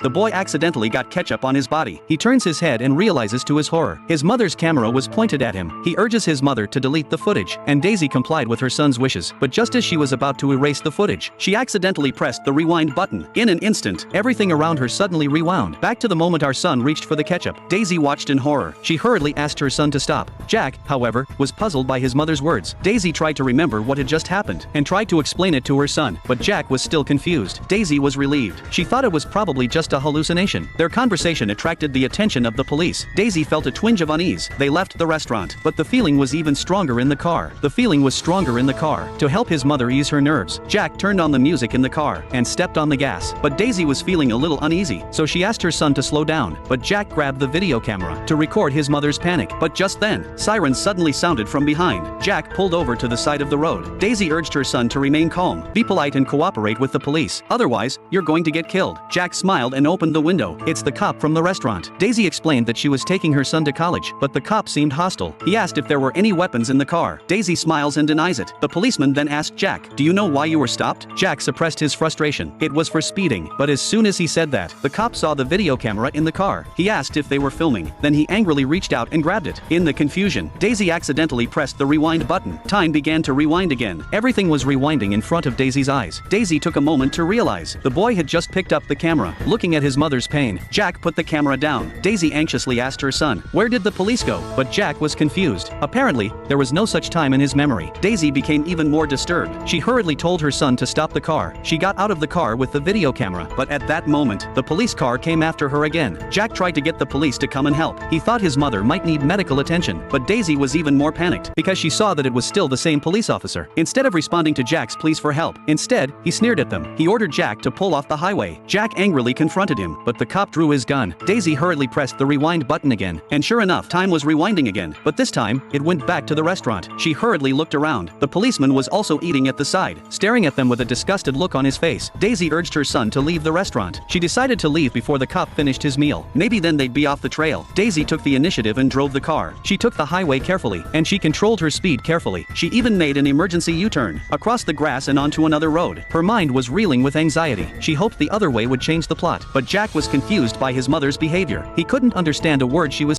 The boy accidentally got ketchup on his body. He turns his head and realizes to his horror, his mother's camera was pointed at him. He urges his mother to delete the footage, and Daisy complied with her son's wishes. But just as she was about to erase the footage, she accidentally pressed the rewind button. In an instant, everything around her suddenly rewound. Back to the moment our son reached for the ketchup. Daisy watched in horror. She hurriedly asked her son to stop. Jack, however, was puzzled by his mother's words. Daisy tried to remember what had just happened, and tried to explain it to her son, but Jack was still confused. Daisy was relieved. She thought it was probably just a hallucination. Their conversation attracted the attention of the police. Daisy felt a twinge of unease. They left the restaurant, but the feeling was even stronger in the car. To help his mother ease her nerves, Jack turned on the music in the car and stepped on the gas. But Daisy was feeling a little uneasy, so she asked her son to slow down, but Jack grabbed the video camera to record his mother's panic. But just then, sirens suddenly sounded from behind. Jack pulled over to the side of the road. Daisy urged her son to remain calm, be polite and cooperate with the police, otherwise, you're going to get killed. Jack smiled and opened the window. It's the cop from the restaurant. Daisy explained that she was taking her son to college, but the cop seemed hostile. He asked if there were any weapons in the car. Daisy smiles and denies it. The policeman then asked Jack, do you know why you were stopped? Jack suppressed his frustration. It was for speeding. But as soon as he said that, the cop saw the video camera in the car. He asked if they were filming. Then he angrily reached out and grabbed it. In the confusion, Daisy accidentally pressed the rewind button. Time began to rewind again. Everything was rewinding in front of Daisy's eyes. Daisy took a moment to realize the boy had just picked up the camera. Looking at his mother's pain, Jack put the camera down. Daisy anxiously asked her son, where did the police go? But Jack was confused. Apparently, there was no such time in his memory. Daisy became even more disturbed. She hurriedly told her son to stop the car. She got out of the car with the video camera, but at that moment, the police car came after her again. Jack tried to get the police to come and help. He thought his mother might need medical attention, but Daisy was even more panicked because she saw that it was still the same police officer. Instead of responding to Jack's pleas for help, instead, he sneered at them. He ordered Jack to pull off the highway. Jack angrily confronted him, but the cop drew his gun. Daisy hurriedly pressed the rewind button again, and sure enough, time was rewinding again, but this time, it went back to the restaurant. She hurriedly looked around. The policeman was also eating at the side, staring at them with a disgusted look on his face. Daisy urged her son to leave the restaurant. She decided to leave before the cop finished his meal. Maybe then they'd be off the trail. Daisy took the initiative and drove the car. She took the highway carefully, and she controlled her speed carefully. She even made an emergency U-turn, across the grass and onto another road. Her mind was reeling with anxiety. She hoped the other way would change the plot, but Jack was confused by his mother's behavior. He couldn't understand a word she was